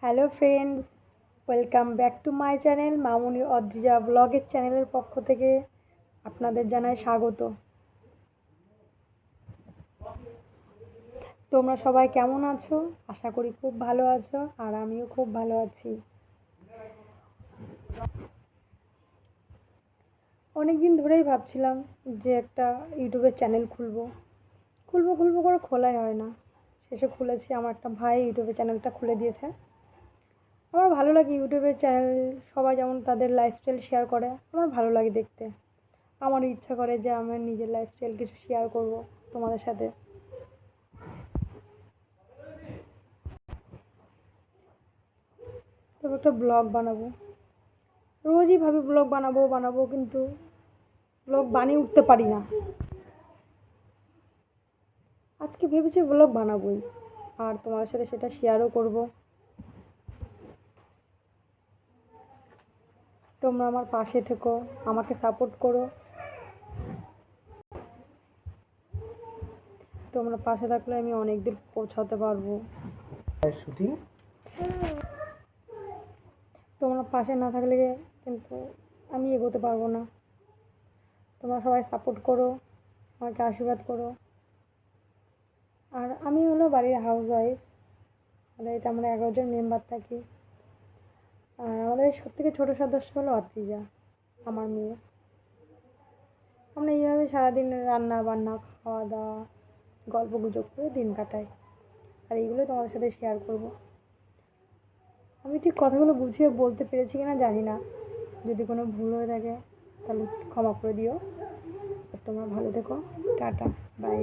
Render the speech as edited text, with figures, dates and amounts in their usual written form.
Hello friends, welcome back to my channel মামুনি অদ্রিজা ব্লগের চ্যানেলের পক্ষ থেকে আপনাদের জানাই স্বাগত। তোমরা সবাই কেমন আছো? আশা করি খুব ভালো আছো, আর আমিও খুব ভালো আছি। অনেক দিন ধরেই ভাবছিলাম যে একটা ইউটিউবের চ্যানেল খুলবো খুলবো করে খোলাই হয় না। শেষে খুলেছি, আমার একটা ভাই ইউটিউবের চ্যানেলটা খুলে দিয়েছে। আমার ভালো লাগে ইউটিউবের চ্যানেল, সবাই যেমন তাদের লাইফস্টাইল শেয়ার করে, আমার ভালো লাগে দেখতে। আমারও ইচ্ছা করে যে আমার নিজের লাইফস্টাইল কিছু শেয়ার করব তোমাদের সাথে। তবে একটা ব্লগ বানাবো, রোজই ভাবি ব্লগ বানাবো কিন্তু ব্লগ বানিয়ে উঠতে পারি না। আজকে ভেবেছি ব্লগ বানাবোই, আর তোমাদের সাথে সেটা শেয়ারও করব। তোমরা আমার পাশে থেকো, আমাকে সাপোর্ট করো। তোমরা পাশে থাকলে আমি অনেক দূর পৌঁছাতে পারবো। শুটিং তোমরা পাশে না থাকলে কিন্তু আমি এগোতে পারবো না। তোমরা সবাই সাপোর্ট করো, আমাকে আশীর্বাদ করো। আর আমি হলো বাড়ির হাউস ওয়াইফ। বাড়িতে আমরা 11 জন মেম্বার থাকি। আর আমাদের সবথেকে ছোট সদস্য হলো অত্রিজা, আমার মেয়ে। আমরা এইভাবে সারাদিন রান্না বান্না, খাওয়া দাওয়া, গল্প গুজব করে দিন কাটাই। আর এইগুলো তোমাদের সাথে শেয়ার করব। আমি ঠিক কথাগুলো বুঝিয়ে বলতে পেরেছি কিনা জানি না। যদি কোনো ভুল হয়ে থাকে তাহলে ক্ষমা করে দিও। আর তোমরা ভালো থেকো। Tata, by.